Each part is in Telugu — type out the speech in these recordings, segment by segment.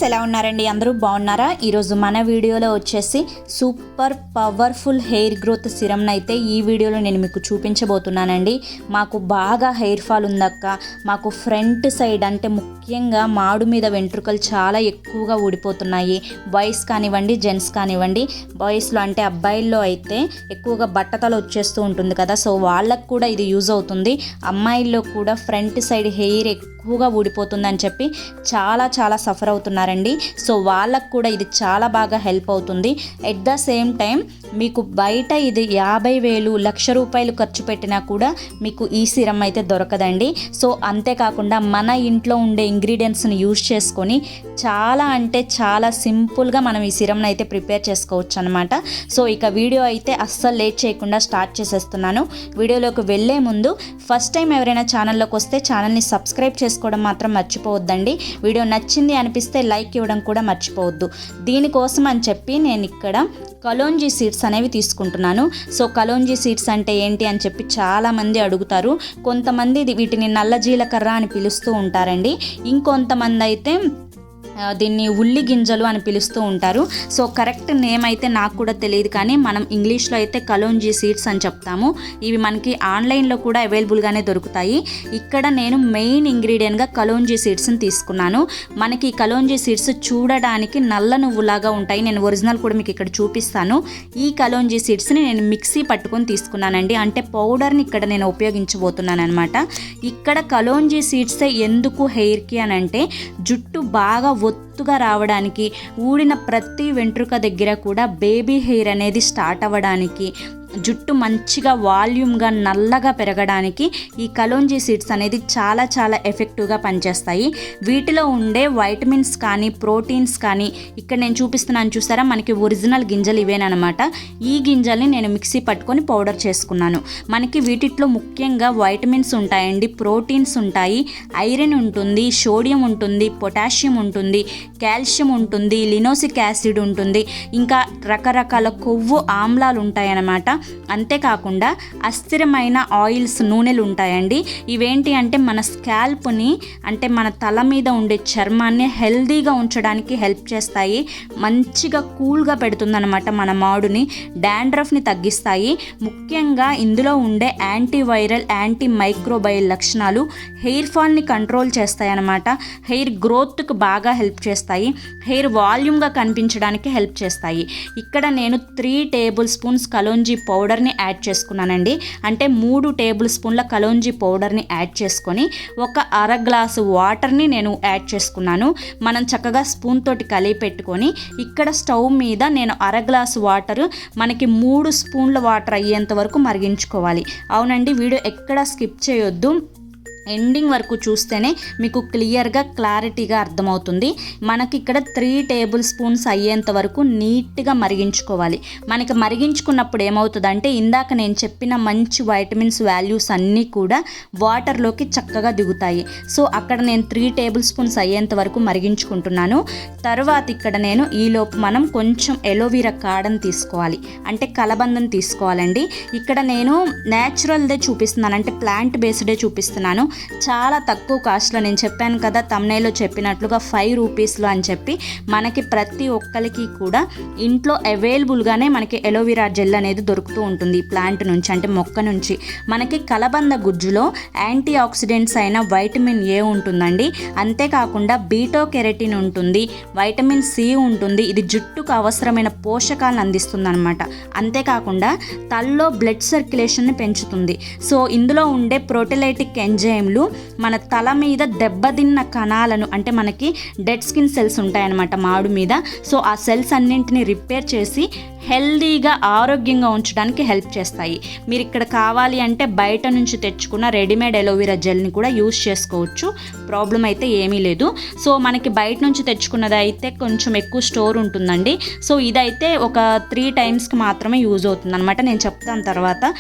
ఎలా ఉన్నారండి? అందరూ బాగున్నారా? ఈరోజు మన వీడియోలో వచ్చేసి సూపర్ పవర్ఫుల్ హెయిర్ గ్రోత్ సిరమ్ని అయితే ఈ వీడియోలో నేను మీకు చూపించబోతున్నానండి. మాకు బాగా హెయిర్ ఫాల్ ఉందక్క, మాకు ఫ్రంట్ సైడ్ అంటే ముఖ్యంగా మాడు మీద వెంట్రుకలు చాలా ఎక్కువగా ఊడిపోతున్నాయి. బాయ్స్ కానివ్వండి, జెంట్స్ కానివ్వండి. బాయ్స్లో అంటే అబ్బాయిల్లో అయితే ఎక్కువగా బట్టతల వచ్చేస్తూ ఉంటుంది కదా, సో వాళ్ళకు కూడా ఇది యూజ్ అవుతుంది. అమ్మాయిల్లో కూడా ఫ్రంట్ సైడ్ హెయిర్ ఎక్కువగా ఊడిపోతుందని చెప్పి చాలా సఫర్ అవుతున్నారండి. సో వాళ్ళకు కూడా ఇది చాలా బాగా హెల్ప్ అవుతుంది. ఎట్ ద సేమ్ టైం మీకు బయట ఇది 50,000 లక్ష రూపాయలు ఖర్చు పెట్టినా కూడా మీకు ఈ సిరం అయితే దొరకదండి. సో అంతేకాకుండా మన ఇంట్లో ఉండే ఇంగ్రీడియంట్స్ని యూజ్ చేసుకొని చాలా అంటే చాలా సింపుల్గా మనం ఈ సిరంని అయితే ప్రిపేర్ చేసుకోవచ్చు అనమాట. సో ఇక వీడియో అయితే అస్సలు లేట్ చేయకుండా స్టార్ట్ చేసేస్తున్నాను. వీడియోలోకి వెళ్ళే ముందు ఫస్ట్ టైం ఎవరైనా ఛానల్లోకి వస్తే ఛానల్ని సబ్స్క్రైబ్ చేసుకోవడం మాత్రం మర్చిపోవద్దండి. వీడియో నచ్చింది అనిపిస్తే లైక్ ఇవ్వడం కూడా మర్చిపోవద్దు. దీనికోసం అని చెప్పి నేను ఇక్కడ కలోంజీ సీడ్స్ అనేవి తీసుకుంటున్నాను. సో కలోంజీ సీడ్స్ అంటే ఏంటి అని చెప్పి చాలామంది అడుగుతారు. కొంతమంది వీటిని నల్ల జీలకర్ర అని పిలుస్తూ ఉంటారండి. ఇంకొంతమంది అయితే దీన్ని ఉల్లి గింజలు అని పిలుస్తూ ఉంటారు. సో కరెక్ట్ నేమ్ అయితే నాకు కూడా తెలియదు, కానీ మనం ఇంగ్లీష్లో అయితే కలోంజీ సీడ్స్ అని చెప్తాము. ఇవి మనకి ఆన్లైన్లో కూడా అవైలబుల్గానే దొరుకుతాయి. ఇక్కడ నేను మెయిన్ ఇంగ్రీడియంట్గా కలోంజీ సీడ్స్ని తీసుకున్నాను. మనకి ఈ కలోంజీ సీడ్స్ చూడడానికి నల్ల నువ్వులాగా ఉంటాయి. నేను ఒరిజినల్ కూడా మీకు ఇక్కడ చూపిస్తాను. ఈ కలోంజీ సీడ్స్ని నేను మిక్సీ పట్టుకొని తీసుకున్నానండి. అంటే పౌడర్ని ఇక్కడ నేను ఉపయోగించబోతున్నాను అనమాట. ఇక్కడ కలోంజీ సీడ్స్ ఎందుకు హెయిర్కి అని అంటే జుట్టు బాగా ఒత్తుగా రావడానికి, ఊడిన ప్రతి వెంట్రుక దగ్గర కూడా బేబీ హెయిర్ అనేది స్టార్ట్ అవ్వడానికి, జుట్టు మంచిగా వాల్యూమ్గా నల్లగా పెరగడానికి ఈ కలోంజీ సీడ్స్ అనేది చాలా ఎఫెక్టివ్గా పనిచేస్తాయి. వీటిలో ఉండే వైటమిన్స్ కానీ ప్రోటీన్స్ కానీ ఇక్కడ నేను చూపిస్తున్నాను చూసారా, మనకి ఒరిజినల్ గింజలు ఇవేనమాట. ఈ గింజల్ని నేను మిక్సీ పట్టుకొని పౌడర్ చేసుకున్నాను. మనకి వీటిలో ముఖ్యంగా వైటమిన్స్ ఉంటాయండి, ప్రోటీన్స్ ఉంటాయి, ఐరన్ ఉంటుంది, సోడియం ఉంటుంది, పొటాషియం ఉంటుంది, కాల్షియం ఉంటుంది, లినోసిక్ యాసిడ్ ఉంటుంది, ఇంకా రకరకాల కొవ్వు ఆమ్లాలు ఉంటాయన్నమాట. అంతేకాకుండా అస్థిరమైన ఆయిల్స్, నూనెలు ఉంటాయండి. ఇవేంటి అంటే మన స్కాల్ప్ని అంటే మన తల మీద ఉండే చర్మాన్ని హెల్దీగా ఉంచడానికి హెల్ప్ చేస్తాయి. మంచిగా కూల్గా పెడుతుందన్నమాట మన మాడుని, డాండ్రఫ్ని తగ్గిస్తాయి. ముఖ్యంగా ఇందులో ఉండే యాంటీవైరల్, యాంటీ మైక్రోబయల్ లక్షణాలు హెయిర్ ఫాల్ని కంట్రోల్ చేస్తాయి అన్నమాట. హెయిర్ గ్రోత్కి బాగా హెల్ప్ చేస్తాయి. హెయిర్ వాల్యూమ్గా కనిపించడానికి హెల్ప్ చేస్తాయి. ఇక్కడ నేను 3 టేబుల్ స్పూన్స్ కలోంజీ పౌడర్ని యాడ్ చేసుకున్నానండి. అంటే 3 టేబుల్ స్పూన్ల కలోంజీ పౌడర్ని యాడ్ చేసుకొని ఒక అర గ్లాసు వాటర్ని నేను యాడ్ చేసుకున్నాను. మనం చక్కగా స్పూన్ తోటి కలిపి పెట్టుకొని ఇక్కడ స్టవ్ మీద నేను అర గ్లాసు వాటర్ మనకి 3 స్పూన్ల వాటర్ అయ్యేంత వరకు మరిగించుకోవాలి. అవునండి, వీడియో ఎక్కడ స్కిప్ చేయొద్దు, ఎండింగ్ వరకు చూస్తేనే మీకు క్లియర్గా క్లారిటీగా అర్థమవుతుంది. మనకి ఇక్కడ 3 టేబుల్ స్పూన్స్ అయ్యేంత వరకు నీట్గా మరిగించుకోవాలి. మనకి మరిగించుకున్నప్పుడు ఏమవుతుందంటే ఇందాక నేను చెప్పిన మంచి వైటమిన్స్ వాల్యూస్ అన్నీ కూడా వాటర్లోకి చక్కగా దిగుతాయి. సో అక్కడ నేను 3 టేబుల్ స్పూన్స్ అయ్యేంత వరకు మరిగించుకుంటున్నాను. తర్వాత ఇక్కడ నేను ఈలోపు మనం కొంచెం ఎలోవీరా కాడని తీసుకోవాలి, అంటే కలబందం తీసుకోవాలండి. ఇక్కడ నేను న్యాచురల్దే చూపిస్తున్నాను, అంటే ప్లాంట్ బేస్డే చూపిస్తున్నాను. చాలా తక్కువ కాస్ట్లో, నేను చెప్పాను కదా తమ్నైల్లో చెప్పినట్లుగా 5 రూపీస్లో అని చెప్పి మనకి ప్రతి ఒక్కరికి కూడా ఇంట్లో అవైలబుల్గానే మనకి ఎలోవీరా జెల్ అనేది దొరుకుతూ ఉంటుంది. ప్లాంట్ నుంచి అంటే మొక్క నుంచి. మనకి కలబంద గుజ్జులో యాంటీ ఆక్సిడెంట్స్ అయిన వైటమిన్ ఏ ఉంటుందండి. అంతేకాకుండా బీటో కెరటిన్ ఉంటుంది, వైటమిన్ సి ఉంటుంది. ఇది జుట్టుకు అవసరమైన పోషకాలను అందిస్తుంది అనమాట. అంతేకాకుండా తల్లో బ్లడ్ సర్క్యులేషన్ని పెంచుతుంది. సో ఇందులో ఉండే ప్రోటీలైటిక్ ఎంజైమ్లు మన తల మీద దెబ్బతిన్న కణాలను, అంటే మనకి డెడ్ స్కిన్ సెల్స్ ఉంటాయన్నమాట మాడు మీద. సో ఆ సెల్స్ అన్నింటినీ రిపేర్ చేసి హెల్దీగా ఆరోగ్యంగా ఉంచడానికి హెల్ప్ చేస్తాయి. మీరు ఇక్కడ కావాలి అంటే బయట నుంచి తెచ్చుకున్న రెడీమేడ్ ఎలోవీరా జెల్ని కూడా యూజ్ చేసుకోవచ్చు, ప్రాబ్లం అయితే ఏమీ లేదు. సో మనకి బయట నుంచి తెచ్చుకున్నది అయితే కొంచెం ఎక్కువ స్టోర్ ఉంటుందండి. సో ఇదైతే ఒక 3 టైమ్స్కి మాత్రమే యూజ్ అవుతుంది అనమాట. నేను చెప్తాను తర్వాత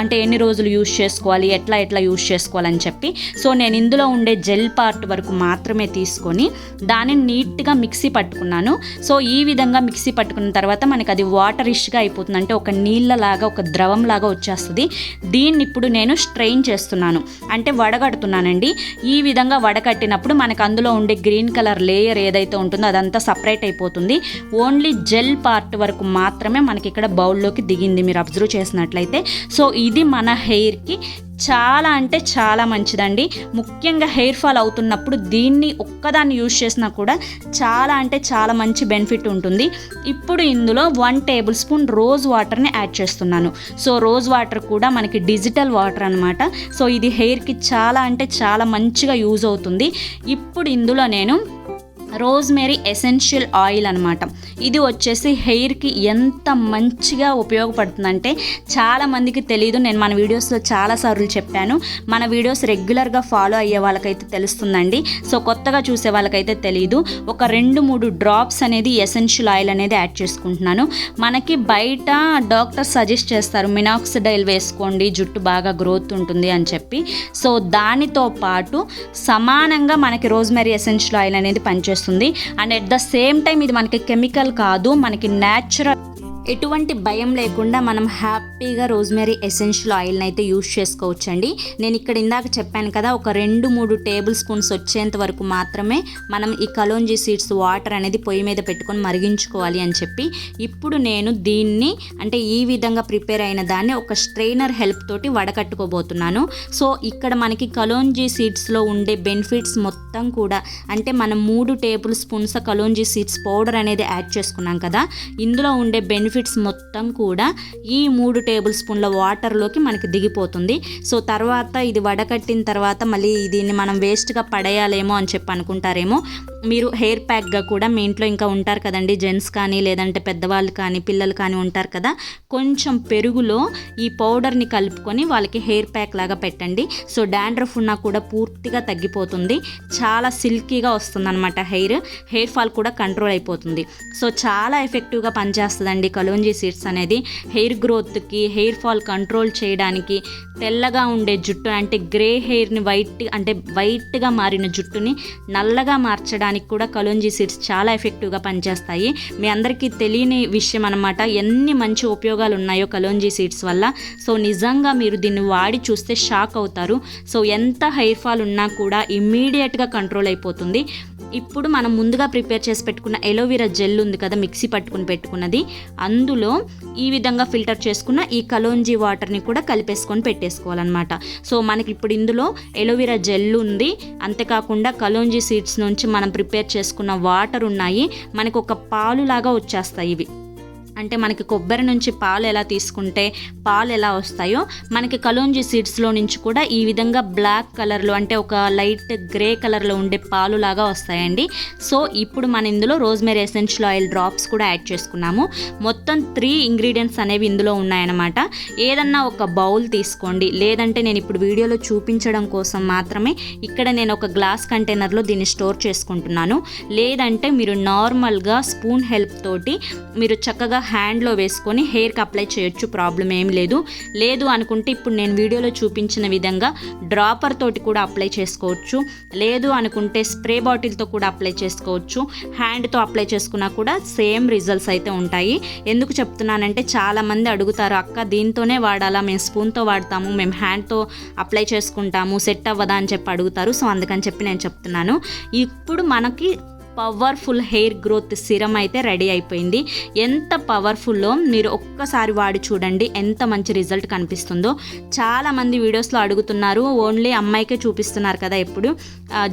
అంటే ఎన్ని రోజులు యూజ్ చేసుకోవాలి, ఎట్లా యూజ్ చేసుకోవాలని చెప్పి. సో నేను ఇందులో ఉండే జెల్ పార్ట్ వరకు మాత్రమే తీసుకొని దానిని నీట్గా మిక్సీ పట్టుకున్నాను. సో ఈ విధంగా మిక్సీ పట్టుకున్న తర్వాత మనకి అది వాటరిష్గా అయిపోతుంది, అంటే ఒక నీళ్ళలాగా ఒక ద్రవంలాగా వచ్చేస్తుంది. దీన్ని ఇప్పుడు నేను స్ట్రెయిన్ చేస్తున్నాను, అంటే వడగడుతున్నానండి. ఈ విధంగా వడకట్టినప్పుడు మనకు అందులో ఉండే గ్రీన్ కలర్ లేయర్ ఏదైతే ఉంటుందో అదంతా సపరేట్ అయిపోతుంది. ఓన్లీ జెల్ పార్ట్ వరకు మాత్రమే మనకి ఇక్కడ బౌల్లోకి దిగింది, మీరు అబ్జర్వ్ చేసినట్లయితే. సో ఇది మన హెయిర్కి చాలా అంటే చాలా మంచిదండి. ముఖ్యంగా హెయిర్ ఫాల్ అవుతున్నప్పుడు దీన్ని ఒక్కదాన్ని యూజ్ చేసినా కూడా చాలా అంటే చాలా మంచి బెనిఫిట్ ఉంటుంది. ఇప్పుడు ఇందులో 1 టేబుల్ స్పూన్ రోజ్ వాటర్ని యాడ్ చేస్తున్నాను. సో రోజ్ వాటర్ కూడా మనకి డిజిటల్ వాటర్ అనమాట. సో ఇది హెయిర్కి చాలా అంటే చాలా మంచిగా యూజ్ అవుతుంది. ఇప్పుడు ఇందులో నేను రోజ్మెరీ ఎసెన్షియల్ ఆయిల్ అనమాట. ఇది వచ్చేసి హెయిర్కి ఎంత మంచిగా ఉపయోగపడుతుందంటే చాలామందికి తెలియదు. నేను మన వీడియోస్లో చాలాసార్లు చెప్పాను, మన వీడియోస్ రెగ్యులర్గా ఫాలో అయ్యే వాళ్ళకైతే తెలుస్తుందండి. సో కొత్తగా చూసే వాళ్ళకైతే తెలియదు. ఒక 2-3 డ్రాప్స్ అనేది ఎసెన్షియల్ ఆయిల్ అనేది యాడ్ చేసుకుంటున్నాను. మనకి బయట డాక్టర్ సజెస్ట్ చేస్తారు మినాక్సిడైల్ వేసుకోండి, జుట్టు బాగా గ్రోత్ ఉంటుంది అని చెప్పి. సో దానితో పాటు సమానంగా మనకి రోజ్మెరీ ఎసెన్షియల్ ఆయిల్ అనేది పనిచేస్తుంది. And at the same time ఇది మనకి కెమికల్ కాదు, మనకి న్యాచురల్, ఎటువంటి భయం లేకుండా మనం హ్యాపీగా రోజ్మెరీ ఎసెన్షియల్ ఆయిల్ని అయితే యూజ్ చేసుకోవచ్చండి. నేను ఇక్కడ ఇందాక చెప్పాను కదా, ఒక 2-3 టేబుల్ స్పూన్స్ వచ్చేంత వరకు మాత్రమే మనం ఈ కలోంజీ సీడ్స్ వాటర్ అనేది పొయ్యి మీద పెట్టుకొని మరిగించుకోవాలి అని చెప్పి. ఇప్పుడు నేను దీన్ని అంటే ఈ విధంగా ప్రిపేర్ అయిన దాన్ని ఒక స్ట్రెయినర్ హెల్ప్ తోటి వడకట్టుకోబోతున్నాను. సో ఇక్కడ మనకి కలోంజీ సీడ్స్లో ఉండే బెనిఫిట్స్ మొత్తం కూడా, అంటే మనం 3 table spoons kalonji seeds powder అనేది యాడ్ చేసుకున్నాం కదా, ఇందులో ఉండే బెనిఫిట్స్ మొత్తం కూడా ఈ 3 టేబుల్ స్పూన్ల వాటర్లోకి మనకి దిగిపోతుంది. సో తర్వాత ఇది వడకట్టిన తర్వాత మళ్ళీ దీన్ని మనం వేస్ట్గా పడేయాలేమో అని చెప్పి అనుకుంటారేమో. మీరు హెయిర్ ప్యాక్గా కూడా మీ ఇంట్లో ఇంకా ఉంటారు కదండి, జెంట్స్ కానీ లేదంటే పెద్దవాళ్ళు కానీ పిల్లలు కానీ ఉంటారు కదా, కొంచెం పెరుగులో ఈ పౌడర్ని కలుపుకొని వాళ్ళకి హెయిర్ ప్యాక్ లాగా పెట్టండి. సో డాండ్రఫ్ ఉన్నా కూడా పూర్తిగా తగ్గిపోతుంది, చాలా సిల్కీగా వస్తుంది అనమాట. హెయిర్ ఫాల్ కూడా కంట్రోల్ అయిపోతుంది. సో చాలా ఎఫెక్టివ్గా పనిచేస్తుందండి కలోంజీ సీడ్స్ అనేది హెయిర్ గ్రోత్కి, హెయిర్ ఫాల్ కంట్రోల్ చేయడానికి, తెల్లగా ఉండే జుట్టు అంటే గ్రే హెయిర్ని వైట్గా మారిన జుట్టుని నల్లగా మార్చడానికి కూడా కలోంజీ సీడ్స్ చాలా ఎఫెక్టివ్గా పనిచేస్తాయి. మీ అందరికీ తెలియని విషయం అనమాట, ఎన్ని మంచి ఉపయోగాలు ఉన్నాయో కలోంజీ సీడ్స్ వల్ల. సో నిజంగా మీరు దీన్ని వాడి చూస్తే షాక్ అవుతారు. సో ఎంత హెయిర్ ఫాల్ ఉన్నా కూడా ఇమ్మీడియట్గా కంట్రోల్ అయిపోతుంది. ఇప్పుడు మనం ముందుగా ప్రిపేర్ చేసి పెట్టుకున్న ఎలోవెరా జెల్ ఉంది కదా, మిక్సీ పట్టుకుని పెట్టుకున్నది, అందులో ఈ విధంగా ఫిల్టర్ చేసుకున్న ఈ కలోంజీ వాటర్ని కూడా కలిపేసుకొని పెట్టేసుకోవాలన్నమాట. సో మనకి ఇప్పుడు ఇందులో ఎలోవెరా జెల్ ఉంది, అంతేకాకుండా కలోంజీ సీడ్స్ నుంచి మనం ప్రిపేర్ చేసుకున్న వాటర్ ఉన్నాయి. మనకు ఒక పాలులాగా వచ్చేస్తాయి ఇవి. అంటే మనకి కొబ్బరి నుంచి పాలు ఎలా తీసుకుంటే పాలు ఎలా వస్తాయో, మనకి కలోంజీ సీడ్స్లో నుంచి కూడా ఈ విధంగా బ్లాక్ కలర్లో అంటే ఒక లైట్ గ్రే కలర్లో ఉండే పాలు లాగా వస్తాయండి. సో ఇప్పుడు మన ఇందులో రోజ్మెరీ ఎసెన్షియల్ ఆయిల్ డ్రాప్స్ కూడా యాడ్ చేసుకున్నాము. మొత్తం 3 ఇంగ్రీడియంట్స్ అనేవి ఇందులో ఉన్నాయన్నమాట. ఏదన్నా ఒక బౌల్ తీసుకోండి, లేదంటే నేను ఇప్పుడు వీడియోలో చూపించడం కోసం మాత్రమే ఇక్కడ నేను ఒక గ్లాస్ కంటైనర్లో దీన్ని స్టోర్ చేసుకుంటున్నాను. లేదంటే మీరు నార్మల్గా స్పూన్ హెల్ప్ తోటి మీరు చక్కగా హ్యాండ్లో వేసుకొని హెయిర్కి అప్లై చేయొచ్చు, ప్రాబ్లం ఏం లేదు. లేదు అనుకుంటే ఇప్పుడు నేను వీడియోలో చూపించిన విధంగా డ్రాపర్ తోటి కూడా అప్లై చేసుకోవచ్చు. లేదు అనుకుంటే స్ప్రే బాటిల్తో కూడా అప్లై చేసుకోవచ్చు. హ్యాండ్తో అప్లై చేసుకున్నా కూడా సేమ్ రిజల్ట్స్ అయితే ఉంటాయి. ఎందుకు చెప్తున్నానంటే చాలామంది అడుగుతారు, అక్క దీంతోనే వాడాలా, మేము స్పూన్తో వాడతాము, మేము హ్యాండ్తో అప్లై చేసుకుంటాము, సెట్ అవ్వదా అని చెప్పి అడుగుతారు. సో అందుకని చెప్పి నేను చెప్తున్నాను. ఇప్పుడు మనకి పవర్ఫుల్ హెయిర్ గ్రోత్ సిరమ్ అయితే రెడీ అయిపోయింది. ఎంత పవర్ఫుల్లో మీరు ఒక్కసారి వాడి చూడండి, ఎంత మంచి రిజల్ట్ కనిపిస్తుందో. చాలామంది వీడియోస్లో అడుగుతున్నారు, ఓన్లీ అమ్మాయికే చూపిస్తున్నారు కదా ఎప్పుడు,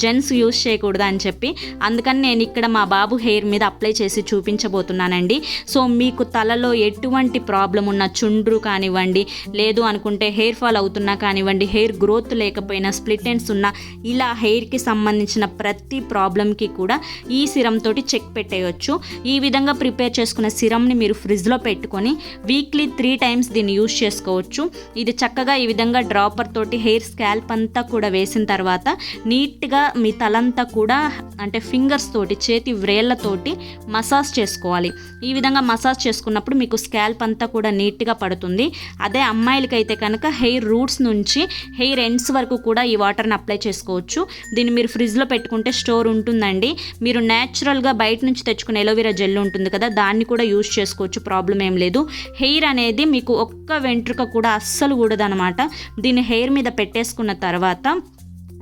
జెంట్స్ యూజ్ చేయకూడదు అని చెప్పి. అందుకని నేను ఇక్కడ మా బాబు హెయిర్ మీద అప్లై చేసి చూపించబోతున్నానండి. సో మీకు తలలో ఎటువంటి ప్రాబ్లం ఉన్నా, చుండ్రు కానివ్వండి, లేదు అనుకుంటే హెయిర్ ఫాల్ అవుతున్నా కానివ్వండి, హెయిర్ గ్రోత్ లేకపోయినా, స్ప్లిట్ ఎండ్స్ ఉన్నా, ఇలా హెయిర్కి సంబంధించిన ప్రతి ప్రాబ్లంకి కూడా ఈ సిరమ్ తోటి చెక్ పెట్టేయచ్చు. ఈ విధంగా ప్రిపేర్ చేసుకున్న సిరమ్ని మీరు ఫ్రిడ్జ్లో పెట్టుకొని వీక్లీ 3 టైమ్స్ దీన్ని యూజ్ చేసుకోవచ్చు. ఇది చక్కగా ఈ విధంగా డ్రాపర్ తోటి హెయిర్ స్కాల్ప్ అంతా కూడా వేసిన తర్వాత నీట్గా మీ తలంతా కూడా అంటే ఫింగర్స్ తోటి, చేతి వ్రేళ్లతోటి మసాజ్ చేసుకోవాలి. ఈ విధంగా మసాజ్ చేసుకున్నప్పుడు మీకు స్కాల్ప్ అంతా కూడా నీట్గా పడుతుంది. అదే అమ్మాయిలకైతే కనుక హెయిర్ రూట్స్ నుంచి హెయిర్ ఎండ్స్ వరకు కూడా ఈ వాటర్ని అప్లై చేసుకోవచ్చు. దీన్ని మీరు ఫ్రిడ్జ్లో పెట్టుకుంటే స్టోర్ ఉంటుందండి. మీరు మీరు న్యాచురల్గా బయట నుంచి తెచ్చుకునే ఎలోవెరా జెల్ ఉంటుంది కదా, దాన్ని కూడా యూజ్ చేసుకోవచ్చు, ప్రాబ్లం ఏం లేదు. హెయిర్ అనేది మీకు ఒక్క వెంట్రుక కూడా అస్సలు కూడదనమాట. దీన్ని హెయిర్ మీద పెట్టేసుకున్న తర్వాత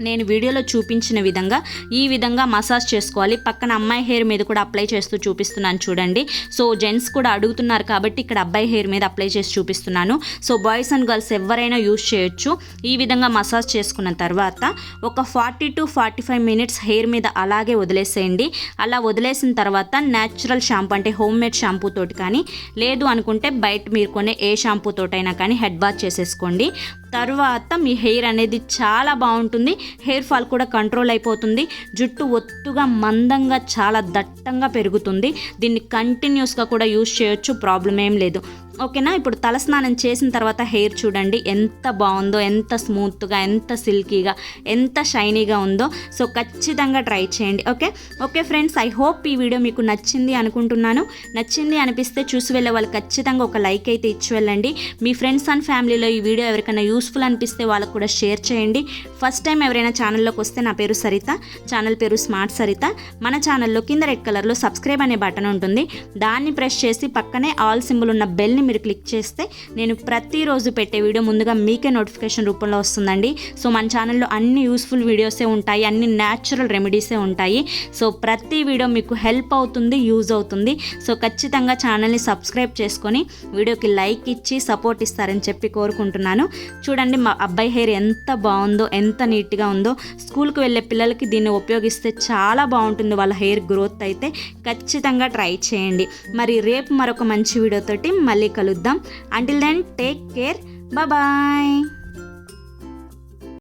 నేను వీడియోలో చూపించిన విధంగా ఈ విధంగా మసాజ్ చేసుకోవాలి. పక్కన అమ్మాయి హెయిర్ మీద కూడా అప్లై చేస్తూ చూపిస్తున్నాను చూడండి. సో జెంట్స్ కూడా అడుగుతున్నారు కాబట్టి ఇక్కడ అబ్బాయి హెయిర్ మీద అప్లై చేసి చూపిస్తున్నాను. సో బాయ్స్ అండ్ గర్ల్స్ ఎవరైనా యూజ్ చేయొచ్చు. ఈ విధంగా మసాజ్ చేసుకున్న తర్వాత ఒక 40 to 45 minutes హెయిర్ మీద అలాగే వదిలేసేయండి. అలా వదిలేసిన తర్వాత న్యాచురల్ షాంపూ అంటే హోమ్ మేడ్ షాంపూ తోటి కానీ, లేదు అనుకుంటే బయట మీరు కొనే ఏ షాంపూ తోటైనా కానీ హెడ్ బాత్ చేసేసుకోండి. తర్వాత మీ హెయిర్ అనేది చాలా బాగుంటుంది. హెయిర్ ఫాల్ కూడా కంట్రోల్ అయిపోతుంది. జుట్టు ఒత్తుగా మందంగా చాలా దట్టంగా పెరుగుతుంది. దీన్ని కంటిన్యూస్గా కూడా యూజ్ చేయొచ్చు, ప్రాబ్లం ఏం లేదు. ఓకేనా. ఇప్పుడు తలస్నానం చేసిన తర్వాత హెయిర్ చూడండి ఎంత బాగుందో, ఎంత స్మూత్గా, ఎంత సిల్కీగా, ఎంత షైనీగా ఉందో. సో ఖచ్చితంగా ట్రై చేయండి. ఓకే ఫ్రెండ్స్, ఐ హోప్ ఈ వీడియో మీకు నచ్చింది అనుకుంటున్నాను. నచ్చింది అనిపిస్తే చూసి వెళ్ళే వాళ్ళు ఖచ్చితంగా ఒక లైక్ అయితే ఇచ్చి వెళ్ళండి. మీ ఫ్రెండ్స్ అండ్ ఫ్యామిలీలో ఈ వీడియో ఎవరికైనా యూస్ఫుల్ అనిపిస్తే వాళ్ళకు కూడా షేర్ చేయండి. ఫస్ట్ టైం ఎవరైనా ఛానల్లోకి వస్తే నా పేరు సరిత, ఛానల్ పేరు స్మార్ట్ సరిత. మన ఛానల్లో కింద రెడ్ కలర్లో సబ్స్క్రైబ్ అనే బటన్ ఉంటుంది. దాన్ని ప్రెస్ చేసి పక్కనే ఆల్ సింబల్ ఉన్న బెల్ని మీరు క్లిక్ చేస్తే నేను ప్రతిరోజు పెట్టే వీడియో ముందుగా మీకే నోటిఫికేషన్ రూపంలో వస్తుందండి. సో మన ఛానల్లో అన్ని యూస్ఫుల్ వీడియోసే ఉంటాయి, అన్ని న్యాచురల్ రెమెడీసే ఉంటాయి. సో ప్రతి వీడియో మీకు హెల్ప్ అవుతుంది, యూజ్ అవుతుంది. సో ఖచ్చితంగా ఛానల్ని సబ్స్క్రైబ్ చేసుకొని వీడియోకి లైక్ ఇచ్చి సపోర్ట్ ఇస్తారని చెప్పి కోరుకుంటున్నాను. చూడండి మా అబ్బాయి హెయిర్ ఎంత బాగుందో, ఎంత నీట్గా ఉందో. స్కూల్కి వెళ్ళే పిల్లలకి దీన్ని ఉపయోగిస్తే చాలా బాగుంటుంది వాళ్ళ హెయిర్ గ్రోత్ అయితే. ఖచ్చితంగా ట్రై చేయండి. మరి రేపు మరొక మంచి వీడియోతోటి మళ్ళీ కలుద్దాం. Until then, take care. Bye bye.